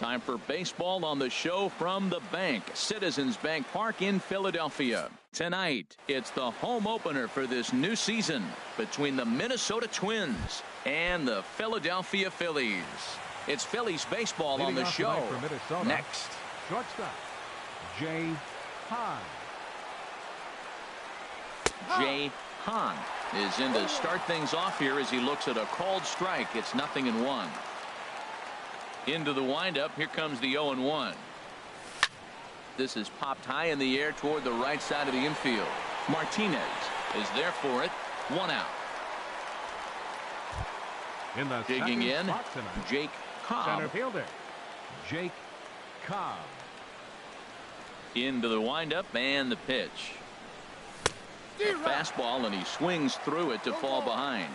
Time for baseball on the show from the bank, Citizens Bank Park in Philadelphia. Tonight, it's the home opener for this new season between the Minnesota Twins and the Philadelphia Phillies. It's Phillies baseball on the show. Next. Shortstop, Jay Hahn. Jay Hahn is in to start things off here as he looks at a called strike. It's 0-1. Into the windup. Here comes the 0-1. This is popped high in the air toward the right side of the infield. Martinez is there for it. 1 out. Digging in, Jake Cobb. Center fielder, Jake Cobb. Into the windup and the pitch. A fastball, and he swings through it to fall behind.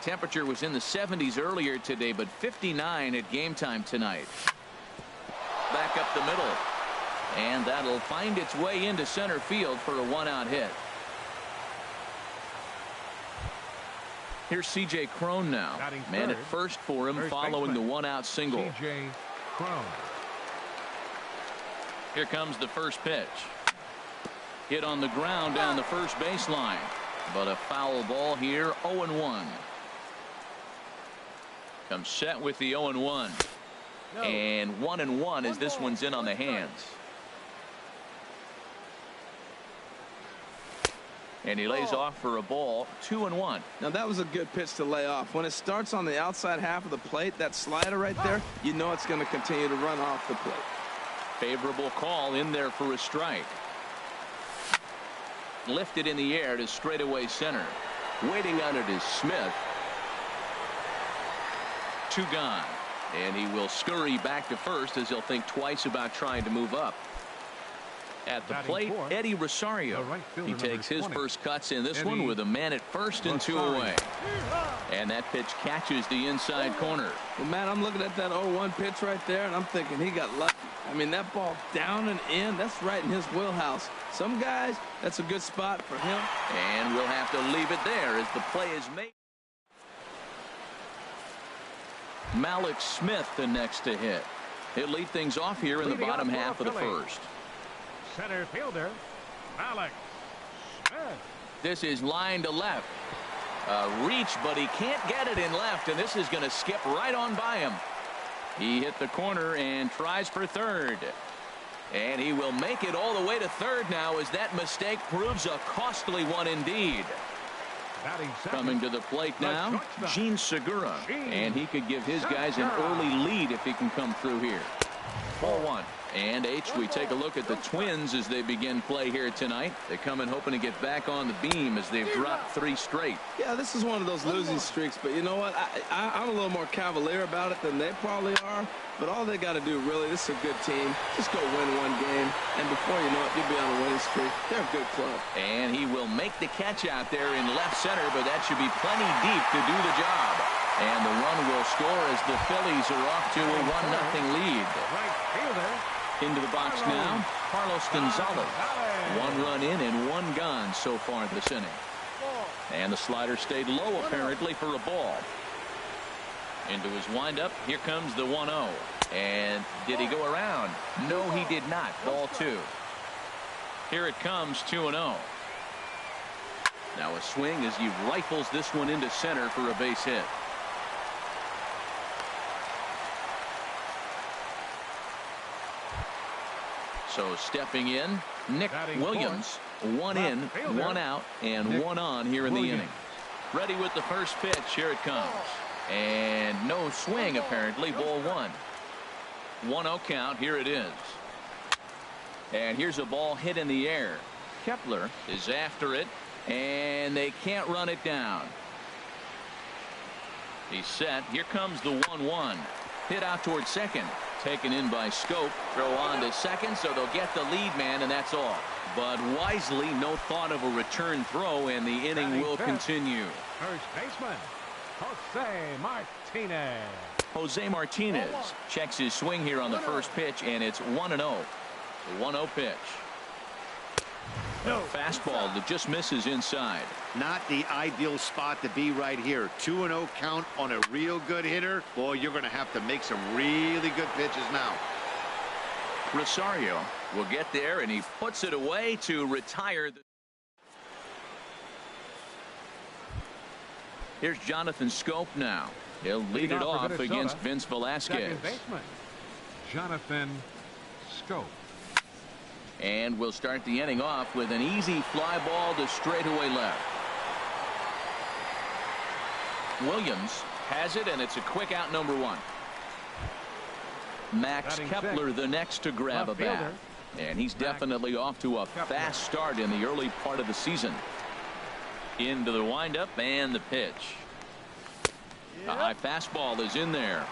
Temperature was in the 70s earlier today, but 59 at game time tonight. Back up the middle, and that'll find its way into center field for a 1-out hit. Here's C.J. Cron now. Man at first for him following the 1-out single. C.J. Cron. Here comes the first pitch. Hit on the ground down the first baseline, but a foul ball here. 0-1. Comes set with the 0-1. And 1-1 as this one's in on the hands. And he lays off for a ball. 2-1. Now that was a good pitch to lay off. When it starts on the outside half of the plate, that slider right there, you know it's going to continue to run off the plate. Favorable call in there for a strike. Lifted in the air to straightaway center. Waiting on it is Smith. 2 gone. And he will scurry back to first as he'll think twice about trying to move up. At the plate, Eddie Rosario. He takes his first cuts in this one with a man at first and 2 away. And that pitch catches the inside corner. Well, man, I'm looking at that 0-1 pitch right there, and I'm thinking he got lucky. I mean, that ball down and in, that's right in his wheelhouse. Some guys, that's a good spot for him. And we'll have to leave it there as the play is made. Malik Smith the next to hit. He'll lead things off here in the bottom half of the first. Center fielder, Malik Smith. This is line to left. Reach, but he can't get it in left, and this is going to skip right on by him. He hit the corner and tries for third. And he will make it all the way to third now as that mistake proves a costly one indeed. Coming to the plate now, Gene Segura. And he could give his guys an early lead if he can come through here. 4-1. And H, we take a look at the Twins as they begin play here tonight. They come in hoping to get back on the beam as they've dropped 3 straight. Yeah, this is one of those losing streaks, but you know what? I'm a little more cavalier about it than they probably are. But all they got to do, really, this is a good team. Just go win 1 game, and before you know it, you'll be on a winning streak. They're a good club. And he will make the catch out there in left center, but that should be plenty deep to do the job. And the run will score as the Phillies are off to a 1-0 lead. Right fielder. Into the box now, Carlos Gonzalez. 1 run in and 1 gone so far this inning. And the slider stayed low apparently for a ball. Into his windup, here comes the 1-0. And did he go around? No, he did not. Ball 2. Here it comes, 2-0. Now a swing as he rifles this one into center for a base hit. So stepping in, Nick Williams. 1 in, 1 out, and 1 on here in the inning. Ready with the first pitch. Here it comes. And no swing apparently. Ball 1. 1-0 count. Here it is. And here's a ball hit in the air. Kepler is after it, and they can't run it down. He's set. Here comes the 1-1. Hit out towards second. Taken in by Scope. Throw on to second, so they'll get the lead man, and that's all. But wisely, no thought of a return throw, and the inning will continue. First baseman, Jose Martinez checks his swing here on the first pitch, and it's 1-0. The 1-0 pitch. A fastball that just misses inside. Not the ideal spot to be right here. 2-0 count on a real good hitter. Boy, you're going to have to make some really good pitches now. Rosario will get there, and he puts it away to retire. Here's Jonathan Scope now. He'll lead it off against Vince Velasquez. Second baseman, Jonathan Scope. And we'll start the inning off with an easy fly ball to straightaway left. Williams has it, and it's a quick out, number 1. Max Kepler the next to grab a bat. And he's definitely off to a fast start in the early part of the season. Into the windup and the pitch. A high fastball is in there.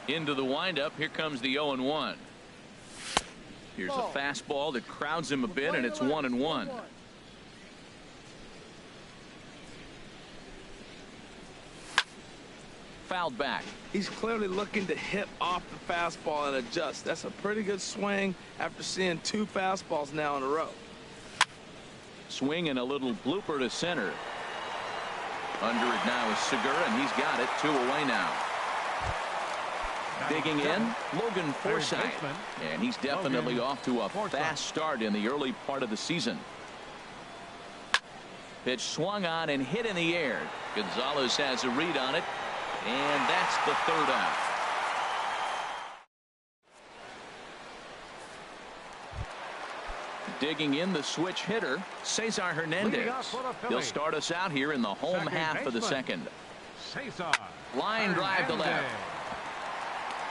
Into the windup. Here comes the 0-1. Here's a fastball that crowds him a bit, and it's 1-1. Fouled back. He's clearly looking to hit off the fastball and adjust. That's a pretty good swing after seeing 2 fastballs now in a row. Swing and a little blooper to center. Under it now is Segura, and he's got it. 2 away now. Digging in, Logan Forsythe, and he's definitely off to a fast start in the early part of the season. Pitch swung on and hit in the air. Gonzalez has a read on it, and that's the 3rd out. Digging in, the switch hitter, Cesar Hernandez. He'll start us out here in the home half of the second. Line drive to left.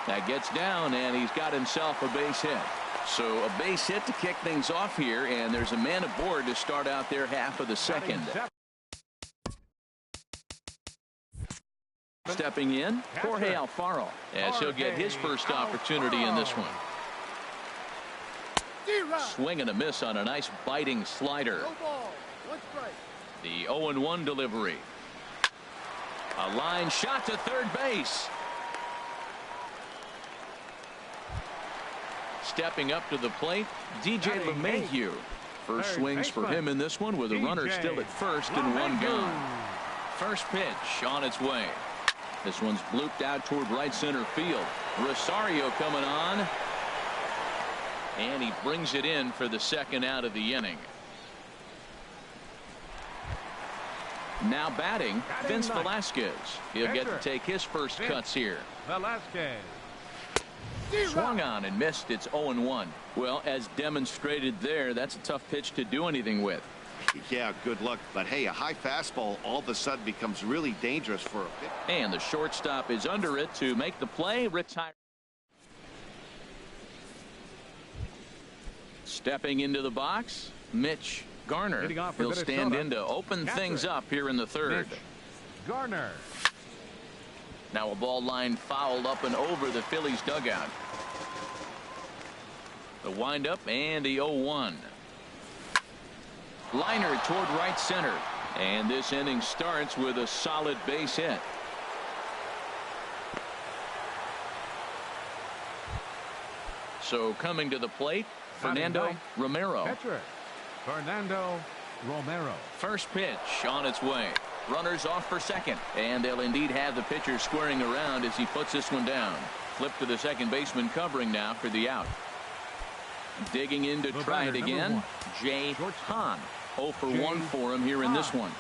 That gets down, and he's got himself a base hit. So a base hit to kick things off here, and there's a man aboard to start out their half of the second. Stepping in, Jorge Alfaro, as he'll get his first opportunity in this one. Swing and a miss on a nice biting slider. The 0-1 delivery. A line shot to third base. Stepping up to the plate, DJ LeMahieu. First swings for him in this one with a runner still at first and 1 gone. First pitch on its way. This one's blooped out toward right center field. Rosario coming on. And he brings it in for the 2nd out of the inning. Now batting, Vince Velasquez. He'll get to take his first cuts here. Velasquez. Swung on and missed. It's 0-1. Well, as demonstrated there, that's a tough pitch to do anything with. Yeah, good luck. But hey, a high fastball all of a sudden becomes really dangerous for a pitch. And the shortstop is under it to make the play. Retire. Stepping into the box, Mitch Garner. He'll stand in to open things up here in the 3rd. Garner. Now a ball line fouled up and over the Phillies dugout. The windup and the 0-1. Liner toward right center. And this inning starts with a solid base hit. So coming to the plate, Fernando Romero. Catcher, Fernando Romero. First pitch on its way. Runners off for second, and they'll indeed have the pitcher squaring around as he puts this one down. Flip to the second baseman covering now for the out. Digging in to try it again, Jay Hahn. 0 for 1 for him here in this one.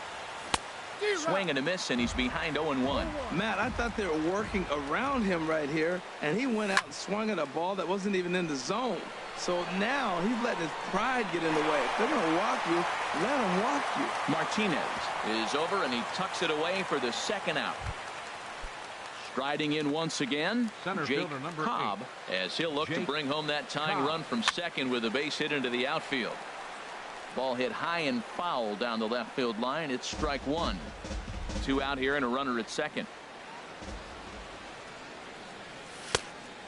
Swing and a miss, and he's behind 0-1. Matt, I thought they were working around him right here, and he went out and swung at a ball that wasn't even in the zone. So now he's letting his pride get in the way. If they're going to walk you, let them walk you. Martinez is over, and he tucks it away for the 2nd out. Striding in once again, Jake Cobb, as he'll look to bring home that tying run from second with a base hit into the outfield. Ball hit high and foul down the left field line. It's strike 1. 2 out here and a runner at second.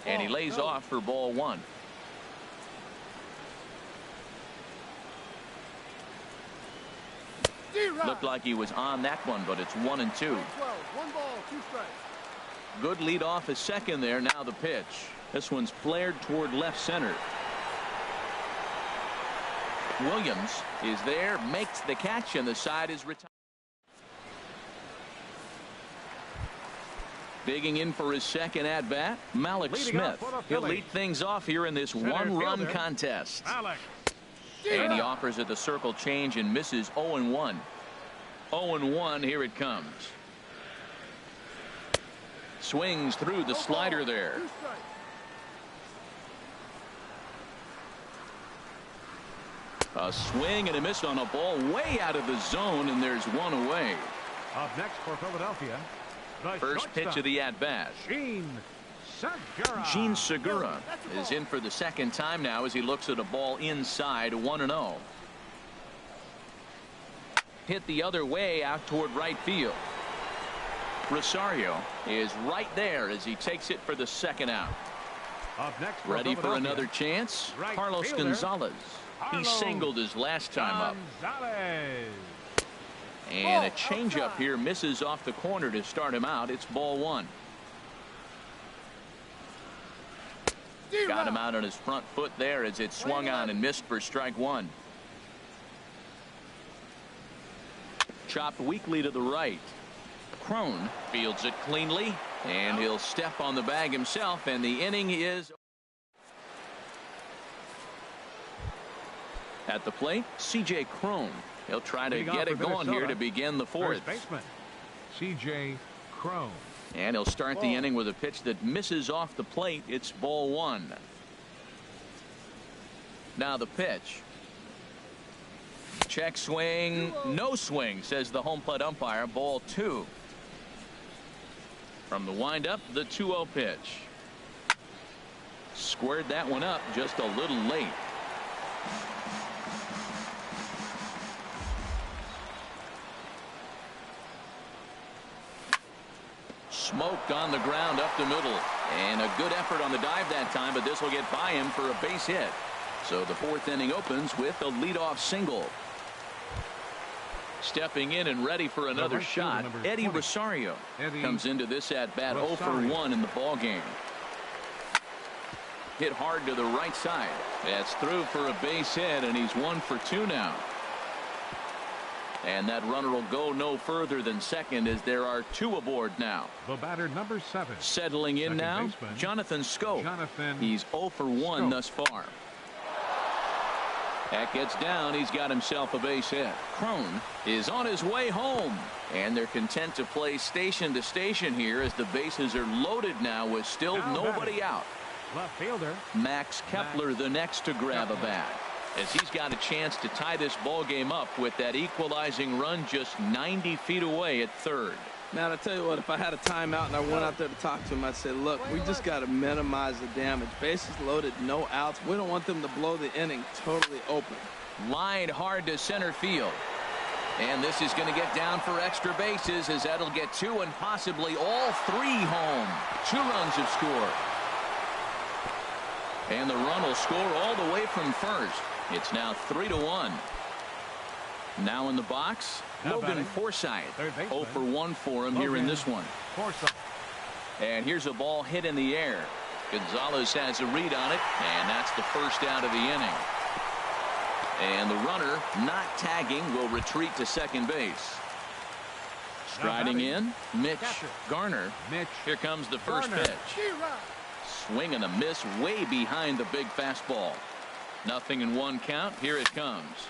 And he lays off for ball 1. Looked like he was on that one, but it's 1-2. 1 ball, 2 strikes. Good lead off at second there. Now the pitch. This one's flared toward left center. Williams is there, makes the catch, and the side is retired. Digging in for his second at-bat, Malik Smith. He'll lead things off here in this one-run contest. And he offers it the circle change and misses 0-1. 0-1, here it comes. Swings through the slider there. A swing and a miss on a ball way out of the zone, and there's one away. Up next for Philadelphia, the First pitch of the at-bat. Gene Segura is in for the second time now as he looks at a ball inside. 1-0. Hit the other way out toward right field. Rosario is right there as he takes it for the second out. Up next ready for another chance. Right Carlos fielder, Gonzalez. He singled his last time up. And a changeup here misses off the corner to start him out. It's ball one. Got him out on his front foot there as it swung on and missed for strike one. Chopped weakly to the right. Crone fields it cleanly, and he'll step on the bag himself, and the inning is at the plate. C.J. Crone. He'll try to get it going here to begin the fourth. First baseman, C.J. Crone. And he'll start the inning with a pitch that misses off the plate. It's ball one. Now the pitch. Check swing. No swing, says the home plate umpire. Ball two. From the windup, the 2-0 pitch. Squared that one up just a little late. Smoked on the ground up the middle, and a good effort on the dive that time, but this will get by him for a base hit. So the fourth inning opens with a leadoff single. Stepping in and ready for another shot, Eddie Rosario comes into this at bat 0 for 1 in the ball game. Hit hard to the right side. That's through for a base hit, and he's 1 for 2 now. And that runner will go no further than second as there are 2 aboard now. The batter, number 7. Settling in now, baseman, Jonathan Schoop. He's 0 for 1 thus far. That gets down. He's got himself a base hit. Crone is on his way home, and they're content to play station to station here as the bases are loaded now with still nobody out. Left fielder Max Kepler the next to grab a bat, as he's got a chance to tie this ball game up with that equalizing run just 90 feet away at third. Man, I tell you what, if I had a timeout and I went out there to talk to him, I'd say, look, we just got to minimize the damage. Bases loaded, no outs. We don't want them to blow the inning totally open. Lined hard to center field. And this is going to get down for extra bases as that'll get 2 and possibly all 3 home. 2 runs have scored. And the run will score all the way from first. It's now 3-1. Now in the box, Logan Forsythe. 0 for 1 for him here in this one. And here's a ball hit in the air. Gonzalez has a read on it, and that's the first out of the inning. And the runner, not tagging, will retreat to second base. Striding in, Mitch Garner. Here comes the first pitch. Swing and a miss way behind the big fastball. 0-1 count. Here it comes.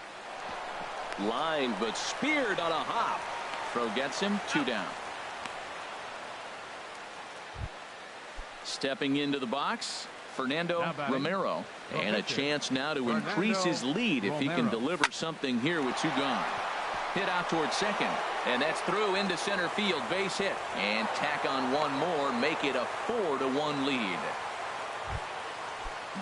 Line, but speared on a hop. Throw gets him 2 down. Stepping into the box, Fernando Romero, and a chance now to increase his lead if he can deliver something here with 2 gone. Hit out towards second, and that's through into center field. Base hit, and tack on 1 more, make it a 4-1 lead.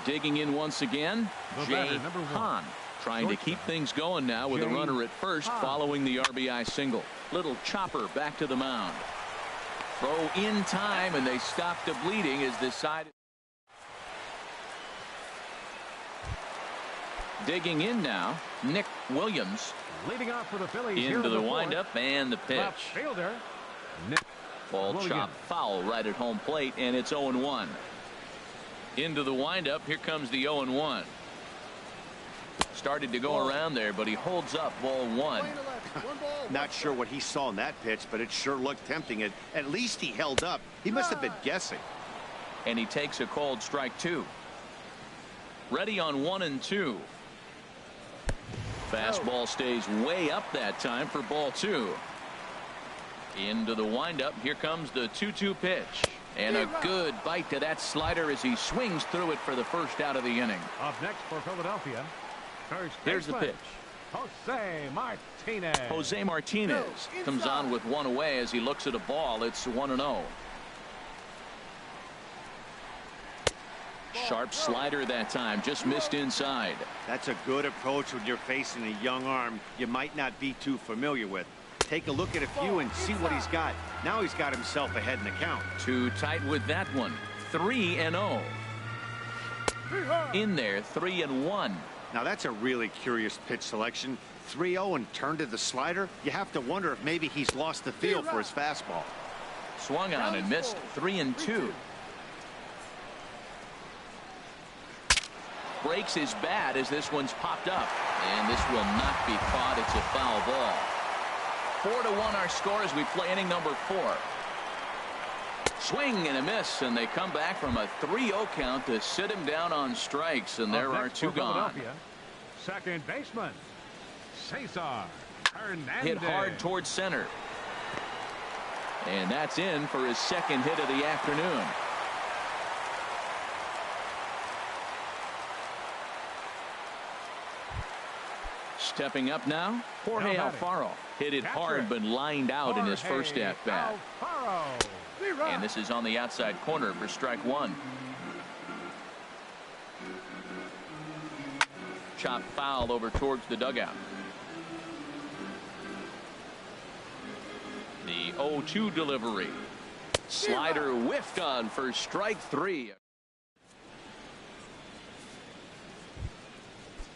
Digging in once again, Jay Hahn. Trying to keep things going now with a runner at first following the RBI single. Little chopper back to the mound. Throw in time, and they stop the bleeding as this side. Digging in now, Nick Williams. Leading off for the Phillies into the windup and the pitch. Left fielder Nick Ball Williams. chopped foul right at home plate, and it's 0-1. Into the windup. Here comes the 0-1. Started to go around there, but he holds up ball one. Play to left. One ball. Not sure what he saw in that pitch, but it sure looked tempting. At least he held up. He must have been guessing. And he takes a called strike two. Ready on 1-2. Fastball stays way up that time for ball two. Into the windup. Here comes the 2-2 pitch. And a good bite to that slider as he swings through it for the first out of the inning. Up next for Philadelphia, first Here's the baseman, pitch. Jose Martinez. Jose Martinez comes on with one away as he looks at a ball. It's 1-0. Sharp slider that time, just missed inside. That's a good approach when you're facing a young arm you might not be too familiar with. Take a look at a few and see what he's got. Now he's got himself ahead in the count. Too tight with that one. 3-0. In there, 3-1. Now that's a really curious pitch selection. 3-0 and turned to the slider. You have to wonder if maybe he's lost the feel for his fastball. Swung on and missed. 3-2. Breaks his bat as this one's popped up. And this will not be caught. It's a foul ball. 4-1 our score as we play inning number 4. Swing and a miss, and they come back from a 3-0 count to sit him down on strikes, and there are two gone. Second baseman, Cesar Hernandez. Hit hard towards center. And that's in for his second hit of the afternoon. Stepping up now, Jorge Alfaro. Hit it hard but lined out in his first at-bat. And this is on the outside corner for strike one. Chop foul over towards the dugout. The 0-2 delivery. Slider whiffed on for strike three.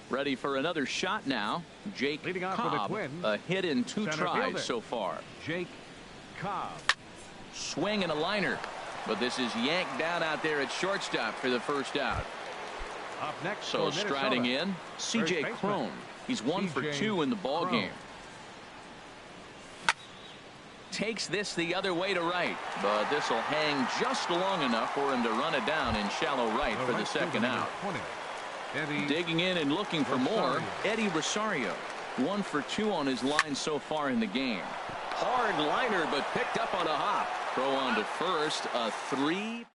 Ready for another shot now. Jake Cobb, a hit in 2 tries so far. Jake Cobb. Swing and a liner, but this is yanked down out there at shortstop for the first out. Up next, so striding in, C.J. Cron. He's 1 for 2 in the ball game. Takes this the other way to right, but this will hang just long enough for him to run it down in shallow right for the second out. Digging in and looking for more, Eddie Rosario. 1 for 2 on his line so far in the game. Hard liner, but picked up on a hop. Throw on to first, a 3.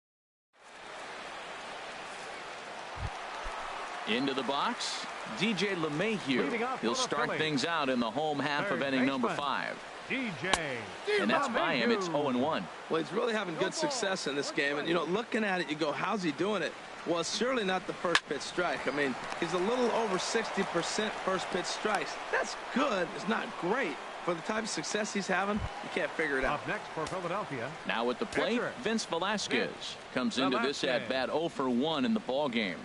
Into the box, DJ LeMahieu. He'll start things out in the home half of inning number 5. And that's by him. It's 0-1. Well, he's really having good success in this game. And, you know, looking at it, you go, how's he doing it? Well, it's surely not the first pitch strike. I mean, he's a little over 60% first pitch strikes. That's good. It's not great. For the type of success he's having, you can't figure it out. Up next for Philadelphia. Now at the plate, Vince Velasquez comes into this at bat 0 for 1 in the ball game.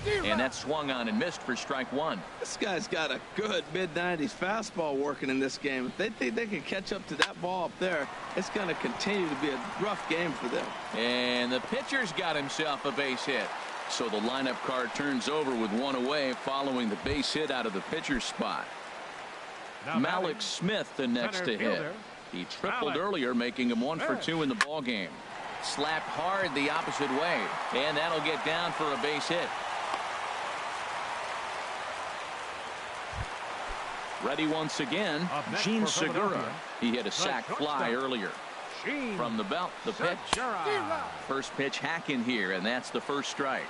And that swung on and missed for strike one. This guy's got a good mid-90s fastball working in this game. If they think they can catch up to that ball up there, it's going to continue to be a rough game for them. And the pitcher's got himself a base hit. So the lineup card turns over with 1 away following the base hit out of the pitcher's spot. Now Malik Smith the next to hit. He tripled earlier, making him 1 for 2 in the ball game. Slapped hard the opposite way, and that'll get down for a base hit. Ready once again, Gene Segura. He hit a sac fly earlier. From the belt, the pitch. First pitch hack in here, and that's the first strike.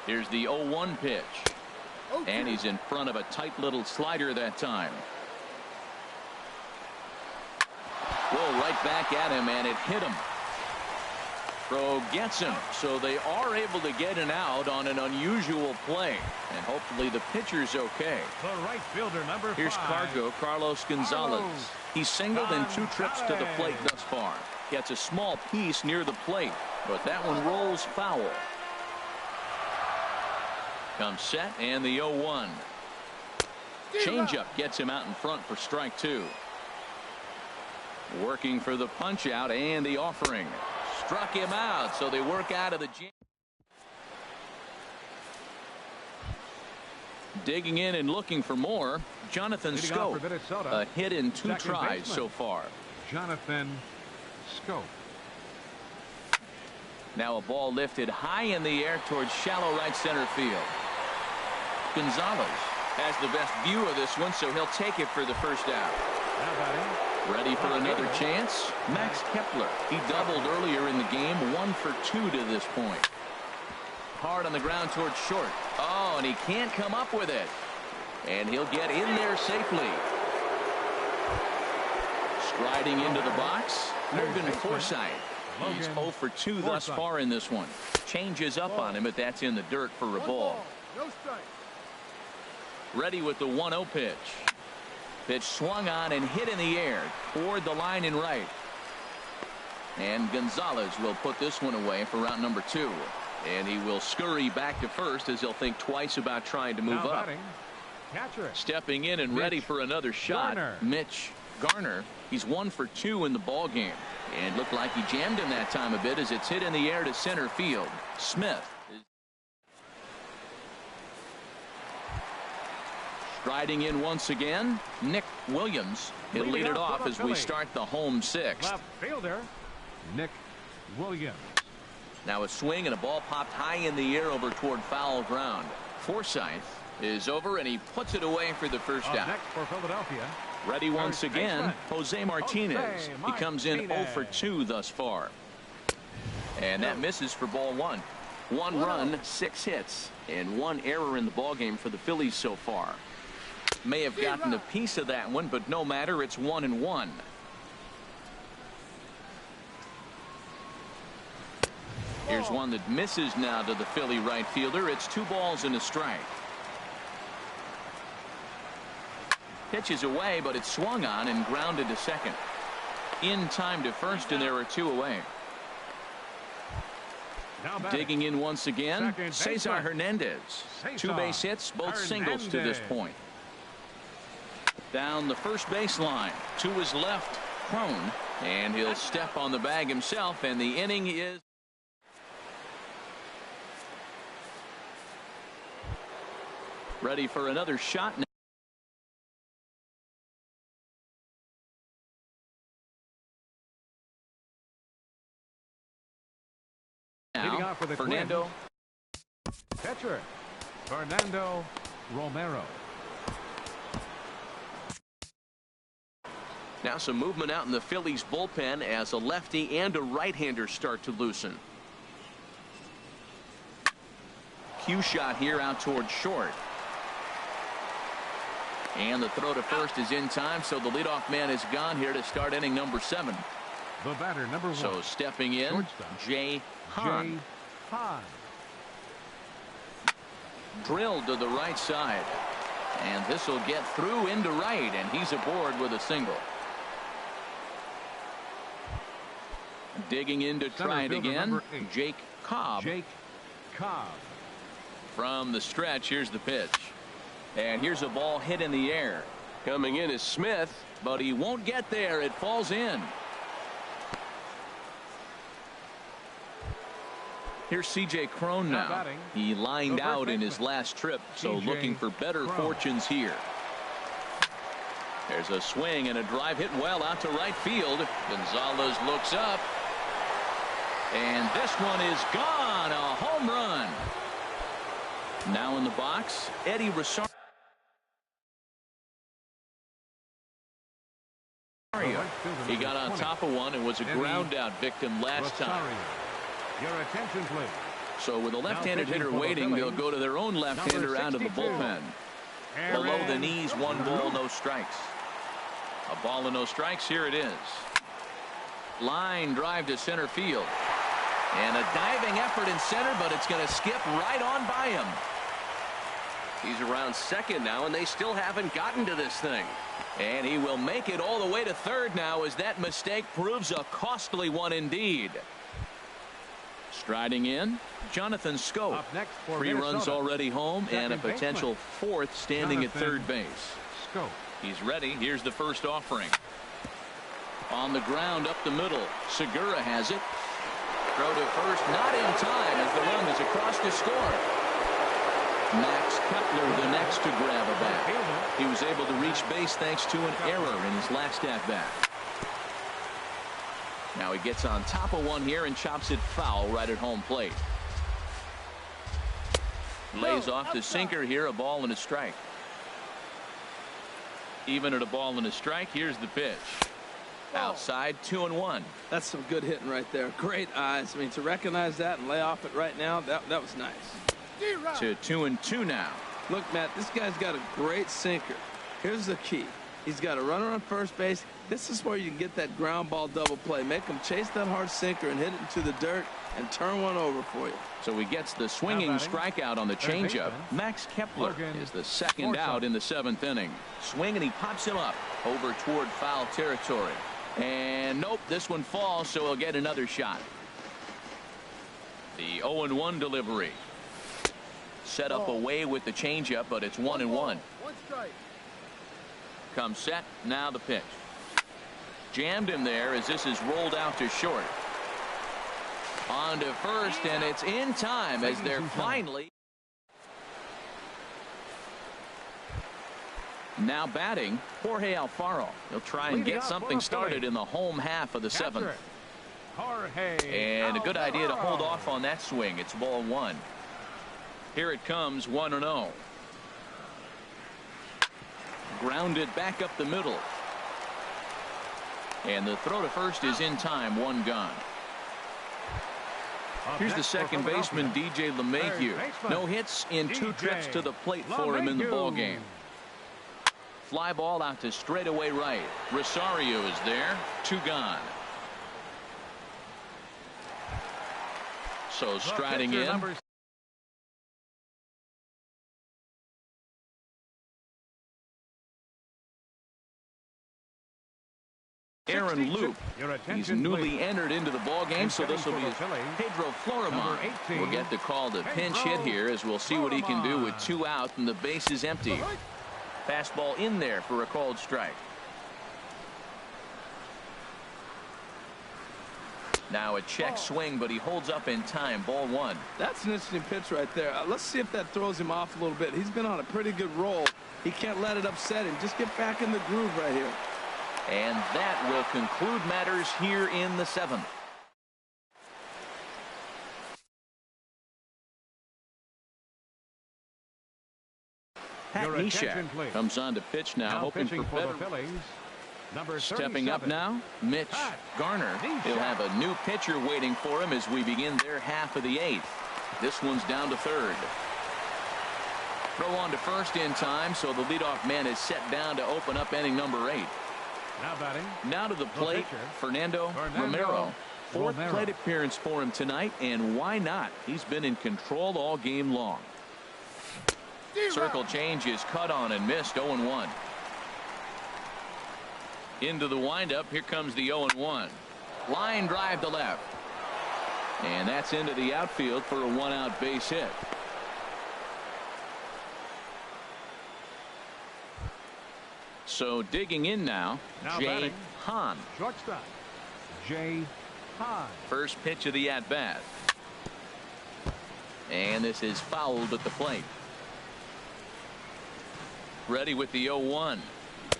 Here's the 0-1 pitch. And he's in front of a tight little slider that time. Roll right back at him, and it hit him. Throw gets him, so they are able to get an out on an unusual play, and hopefully the pitcher's okay. The right fielder, number 5. Here's Carlos Gonzalez. He's singled in 2 trips to the plate thus far. Gets a small piece near the plate, but that one rolls foul. Comes set, and the 0-1. Changeup gets him out in front for strike 2. Working for the punch out and the offering. Struck him out, so they work out of the jam. Digging in and looking for more, Jonathan Leading off Scope. for Minnesota, A hit in 2 second tries baseman. so far. Jonathan Scope. Now a ball lifted high in the air towards shallow right center field. Gonzalez has the best view of this one, so he'll take it for the first out. Now batting, Ready for another chance? Max Kepler. He doubled earlier in the game, 1 for 2 to this point. Hard on the ground towards short. Oh, and he can't come up with it. And he'll get in there safely. Striding into the box, Logan Forsythe. He's 0 for 2 thus far in this one. Changes up on him, but that's in the dirt for a One ball. No strike. Ready with the 1-0 pitch. Pitch swung on and hit in the air toward the line in right. And Gonzalez will put this one away for round number 2. And he will scurry back to first as he'll think twice about trying to move now up. batting, catcher. Stepping in and ready for another shot. Garner. Mitch Garner. He's 1 for 2 in the ball game. And looked like he jammed him that time a bit as it's hit in the air to center field. Smith. Striding in once again, Nick Williams. He'll lead it off as we start the home 6th. Left fielder, Nick Williams. Now a swing and a ball popped high in the air over toward foul ground. Forsythe is over and he puts it away for the first Up out. next for Philadelphia, Ready once First again, baseman, Jose Martinez. Jose He comes in 0 for Martinez. 2 thus far. And that misses for ball 1. 1 run, 6 hits, and 1 error in the ball game for the Phillies so far. May have gotten a piece of that one, but no matter, it's 1-1. Here's one that misses now to the Philly right fielder. It's 2 balls and a strike. Pitches away, but it's swung on and grounded to second. In time to first, and there are 2 away. now batting, Digging in once again, Second Cesar baseman. Hernandez. 2 base hits, both singles to this Hernandez. point. Down the first baseline, to his left, Crone, and he'll step on the bag himself, and the inning is ready for another shot now. Leading off for the Fernando. catcher, Fernando Romero. Now some movement out in the Phillies bullpen as a lefty and a right-hander start to loosen. Cue shot here out towards short. And the throw to first is in time, so the leadoff man is gone here to start inning number 7. The batter, number 1. So stepping in, Shortstop, Jay Hahn. Jay Hahn. Drilled to the right side. And this will get through into right, and he's aboard with a single. Digging in to try it Center fielder again, number 8. Jake Cobb. Jake Cobb. From the stretch, here's the pitch. And here's a ball hit in the air. Coming in is Smith, but he won't get there. It falls in. Here's C.J. Crone Now now. batting, He lined the first out in his baseman, last trip, so C.J. looking for better Crone. fortunes here. There's a swing and a drive hit well out to right field. Gonzalez looks up. And this one is gone. A home run. Now in the box, Eddie Rosario. He got on top of one and was a ground out victim last time. Rosario. Your attention, please. So with a left-handed pitching hitter for the waiting, they'll Phillies, go to their own left-hander number out of the 62. bullpen. Below the knees, 1 ball, no strikes. A ball and no strikes. Here it is. Line drive to center field. And a diving effort in center, but it's going to skip right on by him. He's around second now, and they still haven't gotten to this thing. And he will make it all the way to third now as that mistake proves a costly one indeed. Striding in, Jonathan Scope. Up next for 3 runs Minnesota, already home and a second potential 4th standing at Jonathan third base. Scope. He's ready. Here's the first offering. On the ground up the middle. Segura has it. Throw to first, not in time as the run is across to score. Max Kepler the next to grab a bat. He was able to reach base thanks to an error in his last at bat. Now he gets on top of one here and chops it foul right at home plate. Lays off the sinker here, a ball and a strike. Even at a ball and a strike, here's the pitch. Outside, 2-1. That's some good hitting right there. Great eyes. I mean, to recognize that and lay off it right now, that was nice. To 2-2 now. Look, Matt, this guy's got a great sinker. Here's the key. He's got a runner on first base. This is where you can get that ground ball double play. Make him chase that hard sinker and hit it into the dirt and turn one over for you. So he gets the swinging strikeout on the changeup. Max Kepler is the second out in the 7th inning. Swing and he pops him up over toward foul territory. And nope, this one falls, so he'll get another shot. The 0-1 delivery. Set up away with the changeup, but it's 1-1. One strike. Comes set. Now the pitch. Jammed him there as this is rolled out to short. On to first, and it's in time as they're finally. Now batting, Jorge Alfaro. He'll try and get something started in the home half of the 7th. And a good idea to hold off on that swing. It's ball 1. Here it comes, 1-0. Grounded back up the middle. And the throw to first is in time, 1 gone. Here's the second baseman, DJ LeMahieu. No hits in 2 trips to the plate for him in the ball game. Fly ball out to straightaway right. Rosario is there. 2 gone. So striding in. Aaron Loop. He's newly entered into the ball game, so this will be Pedro Florimon. Will get the call to pinch hit here, as we'll see what he can do with 2 out and the base is empty. Fastball in there for a called strike. Now a check swing, but he holds up in time. Ball 1. That's an interesting pitch right there. Let's see if that throws him off a little bit. He's been on a pretty good roll. He can't let it upset him. Just get back in the groove right here. And that will conclude matters here in the 7th. Pat Neshek comes on to pitch now, hoping for better. Stepping up now, Mitch Garner. He'll have a new pitcher waiting for him as we begin their half of the 8th. This one's down to third. Throw on to first in time, so the leadoff man is set down to open up inning number 8. Now to the plate, Fernando Romero. 4th plate appearance for him tonight, and why not? He's been in control all game long. Circle change is cut on and missed. 0-1. Into the windup. Here comes the 0-1. Line drive to left. And that's into the outfield for a 1-out base hit. So digging in now Jay Hahn. Shortstop, Jay Hahn. First pitch of the at-bat. And this is fouled at the plate. Ready with the 0-1.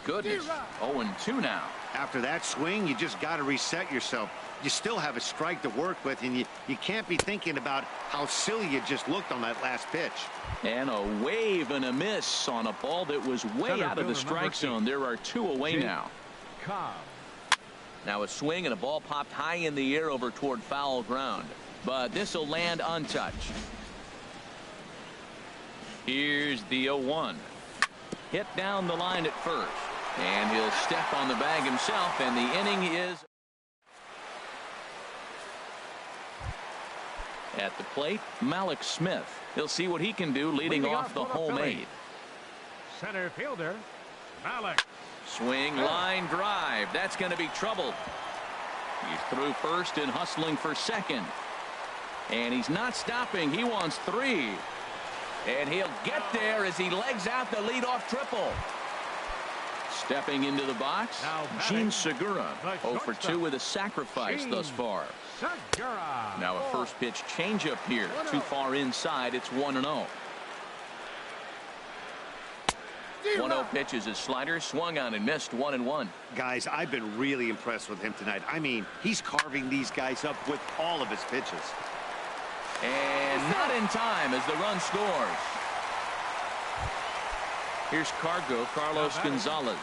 Goodness. 0-2 now. After that swing, you just got to reset yourself. You still have a strike to work with, and you can't be thinking about how silly you just looked on that last pitch. And a wave and a miss on a ball that was way out of the strike zone. There are 2 away now. Now a swing and a ball popped high in the air over toward foul ground. But this will land untouched. Here's the 0-1. Hit down the line at first. And he'll step on the bag himself, and the inning is at the plate. Malik Smith. He'll see what he can do leading off the home 8. Center fielder, Malik. Swing, line drive. That's going to be trouble. He's through first and hustling for second. And he's not stopping. He wants 3. And he'll get there as he legs out the leadoff triple. Stepping into the box, Gene Segura. 0 for 2 with a sacrifice thus far. Now a first pitch changeup here. Too far inside. It's 1-0. 1-0 pitch is a slider, swung on and missed, 1-1. Guys, I've been really impressed with him tonight. I mean, he's carving these guys up with all of his pitches. And not in time as the run scores. Here's Carlos Gonzalez.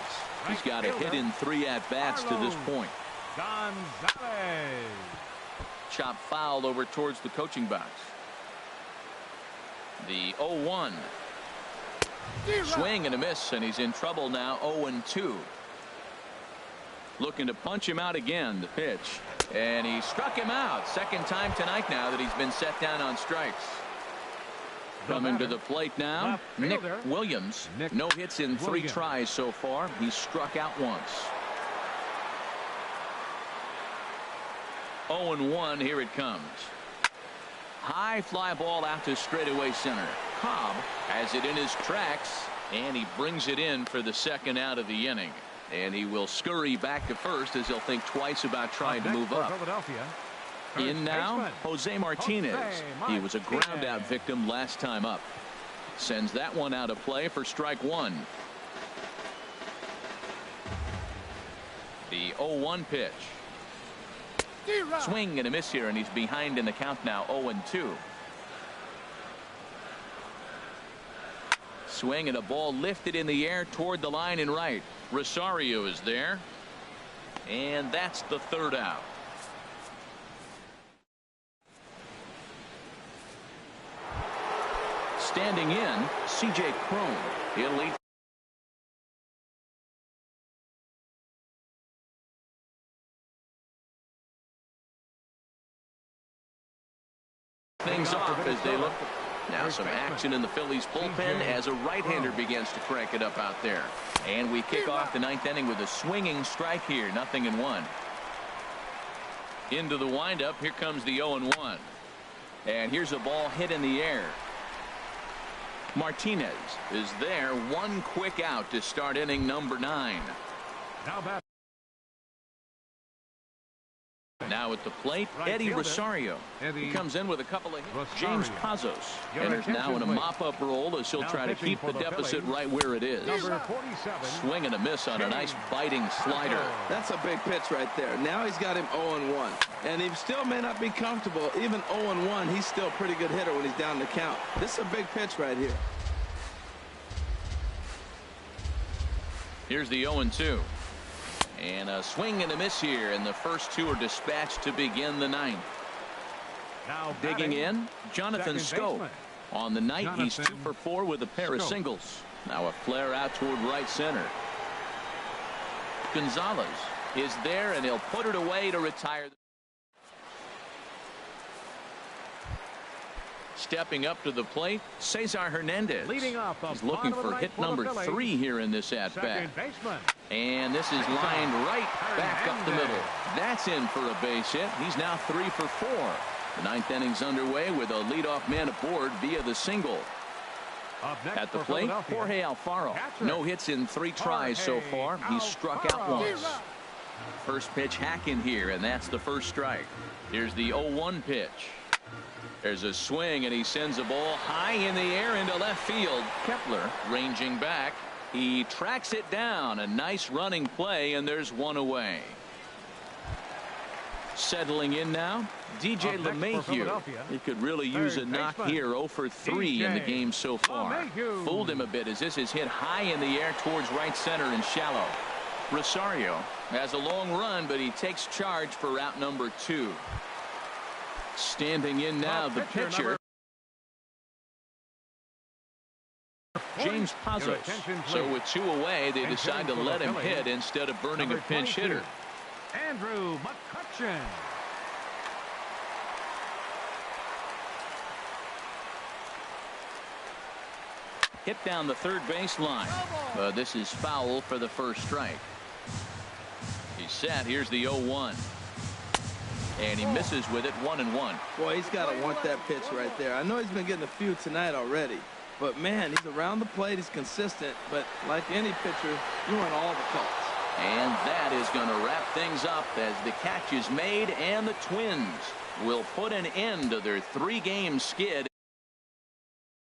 He's got a hit in 3 at-bats to this point. Gonzalez. Chop foul over towards the coaching box. The 0-1. Swing and a miss, and he's in trouble now. 0-2. Looking to punch him out again. The pitch, and he struck him out. Second time tonight now that he's been set down on strikes. Coming to the plate now, Nick Williams. No hits in 3 tries so far. He's struck out once. 0-1. Here it comes. High fly ball out to straightaway center. Cobb has it in his tracks, and he brings it in for the second out of the inning. And he will scurry back to first as he'll think twice about trying to move up. In now, Jose Martinez. He was a ground out victim last time up. Sends that one out of play for strike 1. The 0-1 pitch. Swing and a miss here, and he's behind in the count now. 0-2. Swing and a ball lifted in the air toward the line and right. Rosario is there, and that's the third out. Standing in, C.J. Cron. He'll lead things off as they look. Now some action in the Phillies bullpen as a right-hander begins to crank it up out there. And we kick off the 9th inning with a swinging strike here. 0-1. Into the windup. Here comes the 0-1. And here's a ball hit in the air. Martinez is there. One quick out to start inning number 9. Now at the plate, Eddie Rosario. He comes in with a couple of hits. James Pazos enters now in a mop-up role as he'll try to keep the deficit right where it is. Swing and a miss on a nice biting slider. That's a big pitch right there. Now he's got him 0-1. And he still may not be comfortable. Even 0-1, he's still a pretty good hitter when he's down the count. This is a big pitch right here. Here's the 0-2. And a swing and a miss here, and the first 2 are dispatched to begin the 9th. Now digging in, Jonathan Scope. On the night, he's 2 for 4 with a pair of singles. Now a flare out toward right center. Gonzalez is there, and he'll put it away to retire. Stepping up to the plate, Cesar Hernandez. He's looking for hit number 3 here in this at-bat. And this is lined right back up the middle. That's in for a base hit. He's now 3 for 4. The 9th inning's underway with a leadoff man aboard via the single. At the plate, Jorge Alfaro. No hits in 3 tries so far. He's struck out once. First pitch hack in here, and that's the first strike. Here's the 0-1 pitch. There's a swing, and he sends a ball high in the air into left field. Kepler ranging back. He tracks it down. A nice running play, and there's one away. Settling in now, DJ LeMahieu. He could really use a knock here. 0 for 3 in the game so far. Fooled him a bit as this is hit high in the air towards right center and shallow. Rosario has a long run, but he takes charge for route number 2. Standing in now, the pitcher, James Pazos. So with 2 away, they decide to let him hit instead of burning a pinch hitter. Andrew McCutchen. Hit down the third baseline. This is foul for the first strike. He's set. Here's the 0-1. And he misses with it. 1-1. Boy, he's got to want that pitch right there. I know he's been getting a few tonight already. But, man, he's around the plate. He's consistent. But like any pitcher, you want all the calls. And that is going to wrap things up as the catch is made, and the Twins will put an end to their 3-game skid.